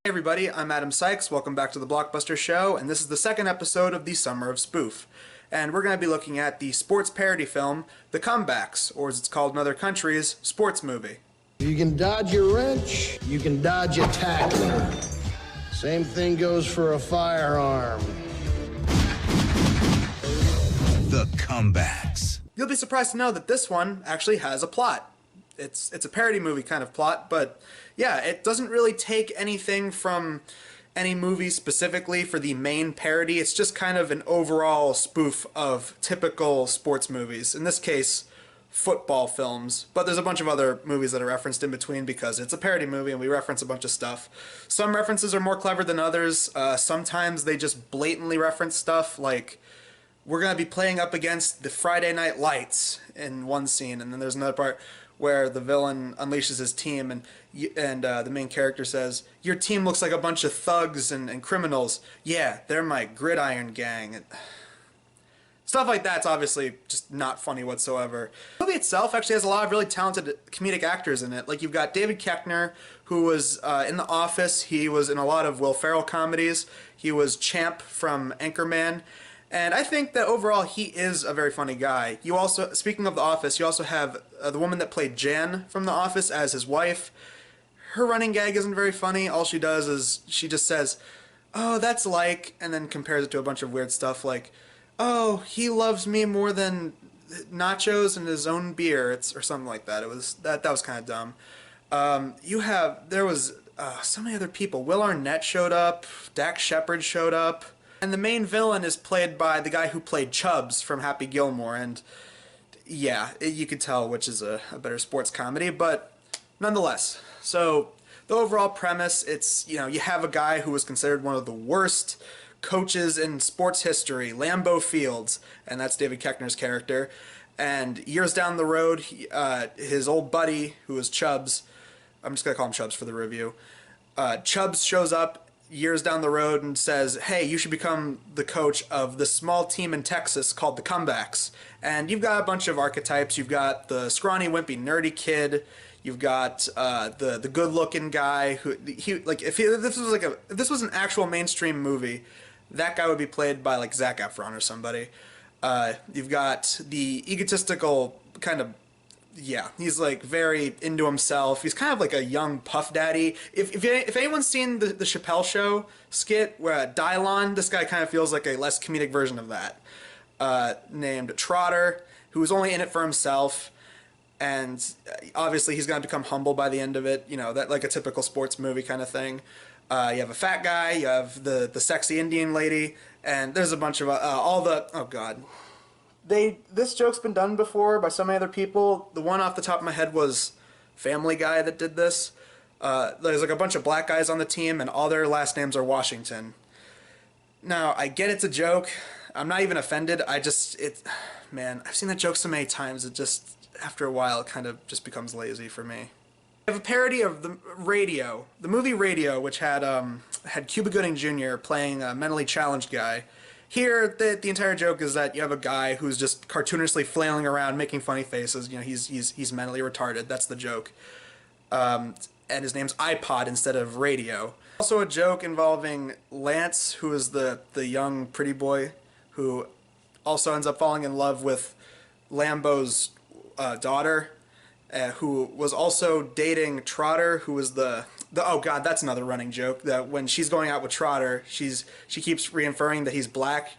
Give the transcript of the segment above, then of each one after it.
Hey everybody, I'm Adam Sykes. Welcome back to the Blockbusters show, and this is the second episode of the Summer of Spoof. And we're going to be looking at the sports parody film, The Comebacks, or as it's called in other countries, sports movie. You can dodge your wrench, you can dodge a tackler. Same thing goes for a firearm. The Comebacks. You'll be surprised to know that this one actually has a plot. It's a parody movie kind of plot, but yeah, it doesn't really take anything from any movie specifically for the main parody. It's just kind of an overall spoof of typical sports movies. In this case, football films. But there's a bunch of other movies that are referenced in between because it's a parody movie and we reference a bunch of stuff. Some references are more clever than others. Sometimes they just blatantly reference stuff like we're going to be playing up against the Friday Night Lights in one scene, and then there's another part where the villain unleashes his team and the main character says, your team looks like a bunch of thugs and criminals. Yeah, they're my gridiron gang. Stuff like that's obviously just not funny whatsoever. The movie itself actually has a lot of really talented comedic actors in it. Like you've got David Koechner, who was in The Office. He was in a lot of Will Ferrell comedies. He was Champ from Anchorman. And I think that overall he is a very funny guy. You also, speaking of The Office, you also have the woman that played Jan from The Office as his wife. Her running gag isn't very funny. All she does is she just says, oh, that's like, and then compares it to a bunch of weird stuff like, oh, he loves me more than nachos and his own beer, or something like that. It was that was kind of dumb. There was so many other people. Will Arnett showed up. Dax Shepard showed up. And the main villain is played by the guy who played Chubbs from Happy Gilmore, and yeah, you could tell which is a better sports comedy, but nonetheless. So the overall premise, it's, you have a guy who was considered one of the worst coaches in sports history, Lambeau Fields, and that's David Koechner's character. And years down the road, his old buddy, who was Chubbs, I'm just going to call him Chubbs for the review, Chubbs shows up years down the road and says, hey, you should become the coach of this small team in Texas called the Comebacks. And you've got a bunch of archetypes. You've got the scrawny, wimpy, nerdy kid. You've got the good-looking guy who if this was an actual mainstream movie, that guy would be played by like Zac Efron or somebody. You've got the egotistical kind of, yeah, he's like very into himself. He's kind of like a young Puff Daddy. If anyone's seen the Chappelle Show skit where Dylon, this guy kind of feels like a less comedic version of that. Named Trotter, who was only in it for himself, and obviously he's going to become humble by the end of it. That like a typical sports movie kind of thing. You have a fat guy. You have the sexy Indian lady, and there's a bunch of oh god. This joke's been done before by so many other people. The one off the top of my head was Family Guy that did this. There's like a bunch of black guys on the team, and all their last names are Washington. Now, I get it's a joke. I'm not even offended. Man, I've seen that joke so many times, it just, after a while, it kind of just becomes lazy for me. I have a parody of the movie Radio, which had Cuba Gooding Jr. playing a mentally challenged guy. Here, the entire joke is that you have a guy who's just cartoonishly flailing around, making funny faces. He's mentally retarded. That's the joke. And his name's iPod instead of Radio. Also a joke involving Lance, who is the young pretty boy who also ends up falling in love with Lambeau's daughter, who was also dating Trotter, who was oh god, that's another running joke, that when she's going out with Trotter, she keeps reaffirming that he's black.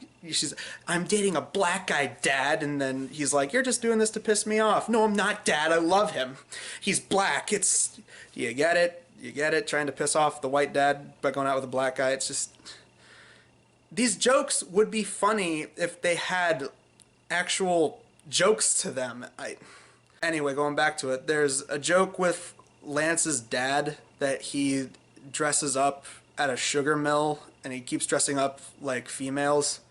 I'm dating a black guy, Dad, and then he's like, you're just doing this to piss me off. No, I'm not, Dad, I love him. He's black. You get it? You get it? Trying to piss off the white dad by going out with a black guy. It's just, these jokes would be funny if they had actual jokes to them. Anyway, going back to it, there's a joke with Lance's dad that he dresses up at a sugar mill, and he keeps dressing up like females.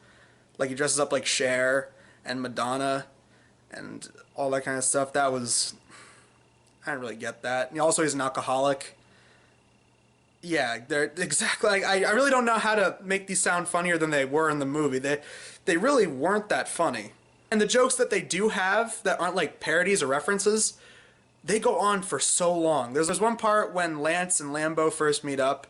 Like, he dresses up like Cher and Madonna and all that kind of stuff. That was... I didn't really get that. And also, he's an alcoholic. Yeah, they're exactly... I really don't know how to make these sound funnier than they were in the movie. They really weren't that funny. And the jokes that they do have that aren't like parodies or references, they go on for so long. There's one part when Lance and Lambo first meet up.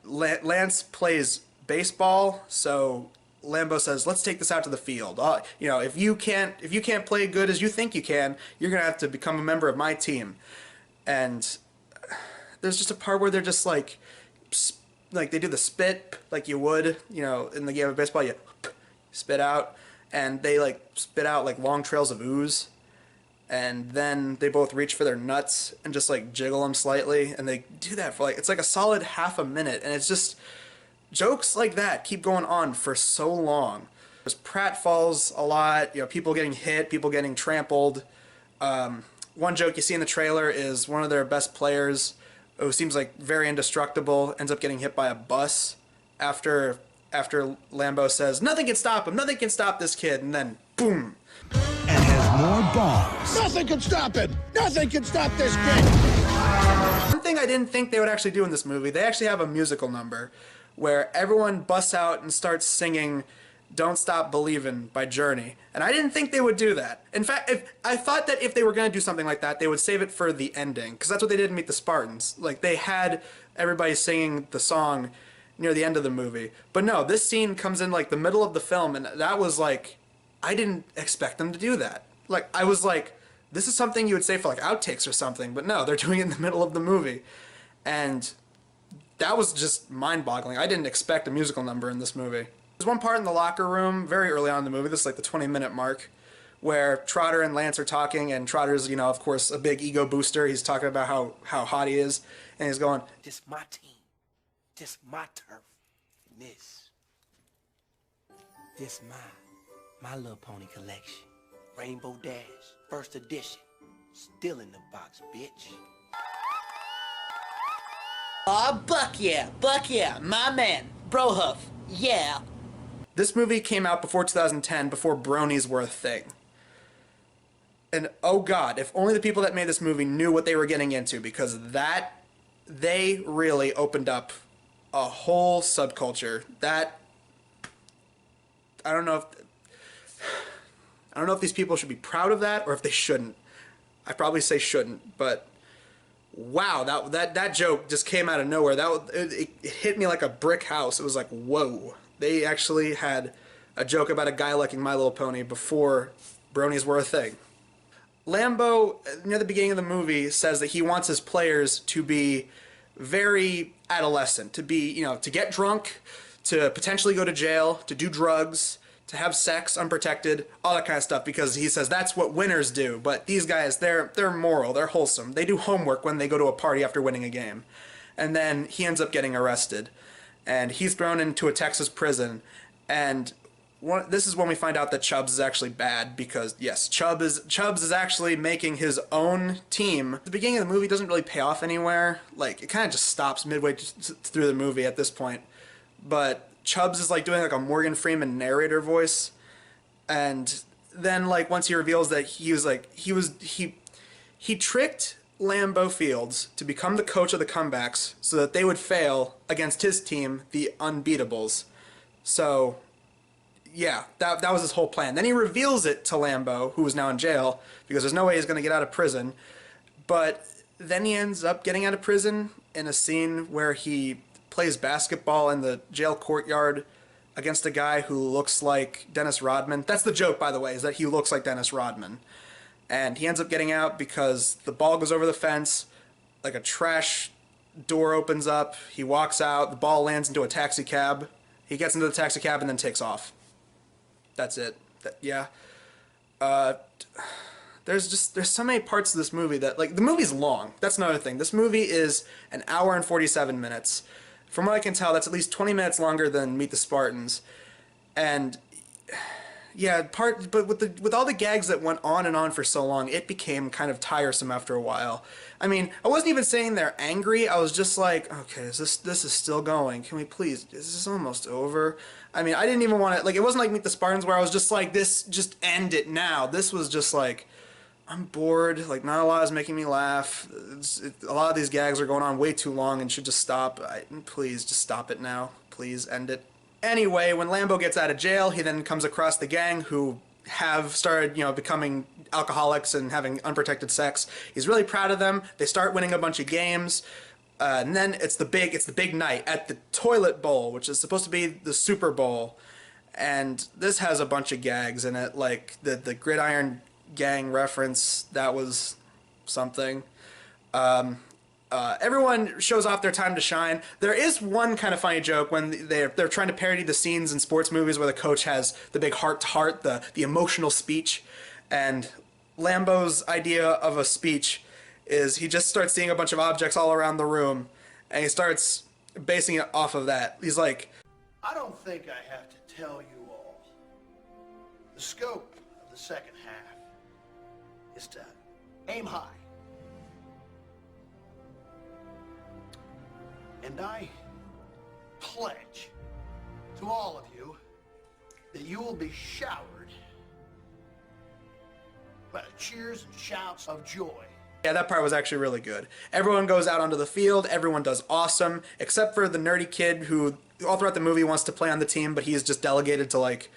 Lance plays baseball, so Lambo says, "Let's take this out to the field. You know, if you can't play good as you think you can, you're gonna have to become a member of my team." And there's just a part where they're just like they do the spit like you would, you know, in the game of baseball. You spit out, and they like spit out like long trails of ooze. And then they both reach for their nuts and just like jiggle them slightly, and they do that for like, it's like a solid half a minute, and it's just jokes like that keep going on for so long. There's pratfalls a lot, you know, people getting hit, people getting trampled. One joke you see in the trailer is one of their best players, who seems like very indestructible, ends up getting hit by a bus after Lambo says, "Nothing can stop him, nothing can stop this kid," and then boom. And has more balls. Nothing can stop him! Nothing can stop this kid! One thing I didn't think they would actually do in this movie, they actually have a musical number where everyone busts out and starts singing "Don't Stop Believin'" by Journey. And I didn't think they would do that. In fact, I thought that if they were going to do something like that, they would save it for the ending, because that's what they did in Meet the Spartans. Like, they had everybody singing the song near the end of the movie. But no, this scene comes in like the middle of the film, and that was like, I didn't expect them to do that. Like, I was like, this is something you would say for like outtakes or something, but no, they're doing it in the middle of the movie. And that was just mind-boggling. I didn't expect a musical number in this movie. There's one part in the locker room very early on in the movie, this is like the 20-minute mark, where Trotter and Lance are talking, and Trotter's, you know, of course, a big ego booster. He's talking about how hot he is, and he's going, "This my team. This my turf. This my little pony collection. Rainbow Dash, first edition. Still in the box, bitch." Aw, Buck yeah, my man, Bro Huff, yeah. This movie came out before 2010, before bronies were a thing. And oh god, if only the people that made this movie knew what they were getting into, because they really opened up a whole subculture that I don't know if these people should be proud of that or if they shouldn't. I'd probably say shouldn't, but wow, that joke just came out of nowhere. It hit me like a brick house. It was like, whoa. They actually had a joke about a guy liking My Little Pony before bronies were a thing. Lambo, near the beginning of the movie, says that he wants his players to be very adolescent, to be, you know, to get drunk, to potentially go to jail, to do drugs, to have sex unprotected, all that kind of stuff, because he says that's what winners do. But these guys, they're moral, they're wholesome. They do homework when they go to a party after winning a game. And then he ends up getting arrested. And he's thrown into a Texas prison. And this is when we find out that Chubbs is actually bad, because yes, Chubbs is actually making his own team. The beginning of the movie doesn't really pay off anywhere. Like, it kind of just stops midway through the movie at this point. But Chubbs is like doing like a Morgan Freeman narrator voice, and then like once he reveals that he tricked Lambeau Fields to become the coach of the comebacks so that they would fail against his team, the Unbeatables. So yeah, that was his whole plan. Then he reveals it to Lambeau, who is now in jail, because there's no way he's going to get out of prison. But then he ends up getting out of prison in a scene where he plays basketball in the jail courtyard against a guy who looks like Dennis Rodman. That's the joke, by the way, is that he looks like Dennis Rodman. And he ends up getting out because the ball goes over the fence, like a trash door opens up, he walks out, the ball lands into a taxi cab, he gets into the taxi cab and then takes off. That's it. There's so many parts of this movie that, like, the movie's long. That's another thing. This movie is an hour and 47 minutes. from what I can tell, that's at least 20 minutes longer than Meet the Spartans. And yeah, but with all the gags that went on and on for so long, it became kind of tiresome after a while. I mean, I wasn't even saying they're angry. I was just like, okay, this is still going? Can we please? Is this almost over? I mean, I didn't even want to, like, it wasn't like Meet the Spartans where I was just like, this, just end it now. This was just like, I'm bored. Like, not a lot is making me laugh. A lot of these gags are going on way too long and should just stop. Please, just stop it now. Please, end it. Anyway, when Lambo gets out of jail, he then comes across the gang who have started, becoming alcoholics and having unprotected sex. He's really proud of them. They start winning a bunch of games. And then it's the big night at the Toilet Bowl, which is supposed to be the Super Bowl. And this has a bunch of gags in it, like the Gridiron Gang reference. That was something. Everyone shows off their time to shine. There is one kind of funny joke when they're trying to parody the scenes in sports movies where the coach has the big heart-to-heart, the emotional speech, and Lambo's idea of a speech is he just starts seeing a bunch of objects all around the room, and he starts basing it off of that. He's like, I don't think I have to tell you all. The scope of the second half is to aim high. And I pledge to all of you that you will be showered by the cheers and shouts of joy. yeah, that part was actually really good. Everyone goes out onto the field, everyone does awesome, except for the nerdy kid who all throughout the movie wants to play on the team, but he is just delegated to, like,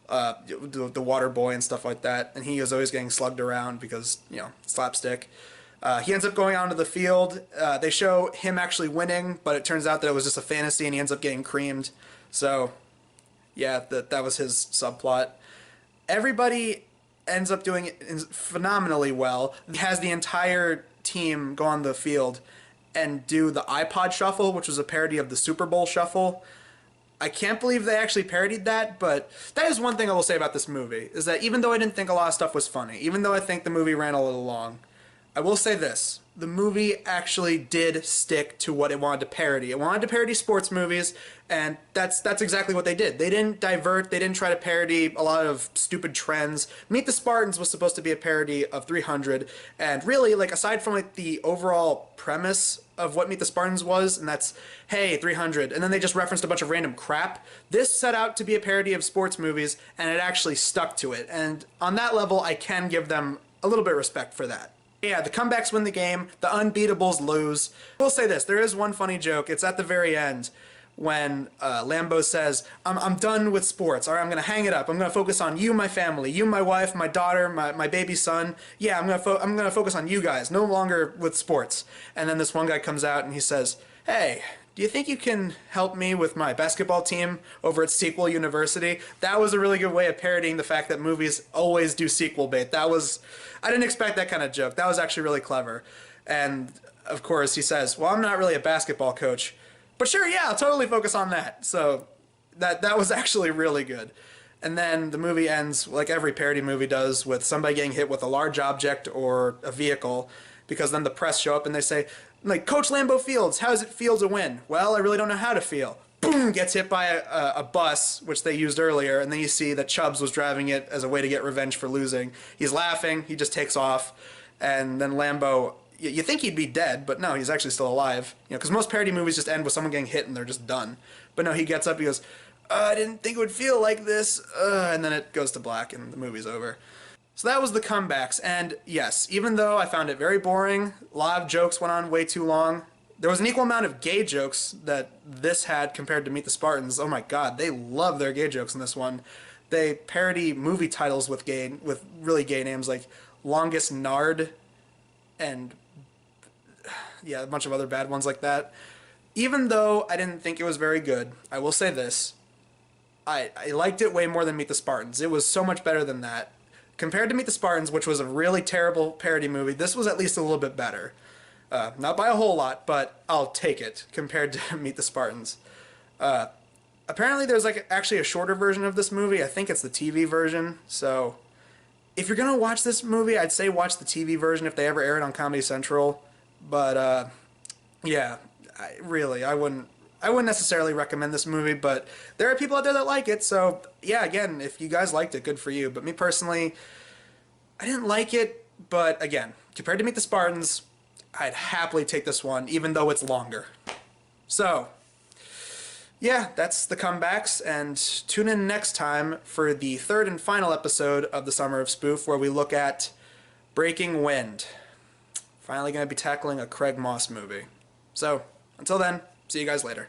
the water boy and stuff like that, and he is always getting slugged around because, slapstick. He ends up going out onto the field. They show him actually winning, but it turns out that it was just a fantasy and he ends up getting creamed. So, yeah, that was his subplot. Everybody ends up doing it phenomenally well. He has the entire team go on the field and do the iPod Shuffle, which was a parody of the Super Bowl Shuffle. I can't believe they actually parodied that, but that is one thing I will say about this movie, is that even though I didn't think a lot of stuff was funny, even though I think the movie ran a little long, I will say this. The movie actually did stick to what it wanted to parody. It wanted to parody sports movies, and that's exactly what they did. They didn't divert. They didn't try to parody a lot of stupid trends. Meet the Spartans was supposed to be a parody of 300, and really, like, aside from, like, the overall premise of what Meet the Spartans was, and that's, hey, 300, and then they just referenced a bunch of random crap, this set out to be a parody of sports movies, and it actually stuck to it. And on that level, I can give them a little bit of respect for that. Yeah, the comebacks win the game, the unbeatables lose. We'll say this, there is one funny joke. It's at the very end when Lambo says, I'm done with sports. All right, I'm going to hang it up. I'm going to focus on you, my family, you, my wife, my daughter, my baby son. Yeah, I'm going to focus on you guys, no longer with sports. And then this one guy comes out and he says, hey, do you think you can help me with my basketball team over at Sequel University? That was a really good way of parodying the fact that movies always do sequel bait. I didn't expect that kind of joke. That was actually really clever. And, of course, he says, well, I'm not really a basketball coach. But sure, yeah, I'll totally focus on that. So that was actually really good. And then the movie ends, like every parody movie does, with somebody getting hit with a large object or a vehicle, because then the press show up and they say, like, Coach Lambeau Fields, how does it feel to win? Well, I really don't know how to feel. Boom, gets hit by a bus, which they used earlier, and then you see that Chubbs was driving it as a way to get revenge for losing. He's laughing, he just takes off, and then Lambeau, you think he'd be dead, but no, he's actually still alive. Because most parody movies just end with someone getting hit and they're just done. But no, he gets up, he goes, I didn't think it would feel like this, and then it goes to black and the movie's over. So that was the comebacks, and yes, even though I found it very boring, a lot of jokes went on way too long, there was an equal amount of gay jokes that this had compared to Meet the Spartans. Oh my god, they love their gay jokes in this one. They parody movie titles with really gay names like Longest Nard and yeah, a bunch of other bad ones like that. Even though I didn't think it was very good, I will say this. I liked it way more than Meet the Spartans. It was so much better than that. Compared to Meet the Spartans, which was a really terrible parody movie, this was at least a little bit better. Not by a whole lot, but I'll take it compared to Meet the Spartans. Apparently there's actually a shorter version of this movie. I think it's the TV version. So if you're going to watch this movie, I'd say watch the TV version if they ever air it on Comedy Central. But yeah, I wouldn't I wouldn't necessarily recommend this movie, but there are people out there that like it, so yeah, again, if you guys liked it, good for you. But me personally, I didn't like it, but again, compared to Meet the Spartans, I'd happily take this one, even though it's longer. So, yeah, that's the comebacks, and tune in next time for the third and final episode of the Summer of Spoof, where we look at Breaking Wind. Finally going to be tackling a Craig Moss movie. So, until then, see you guys later.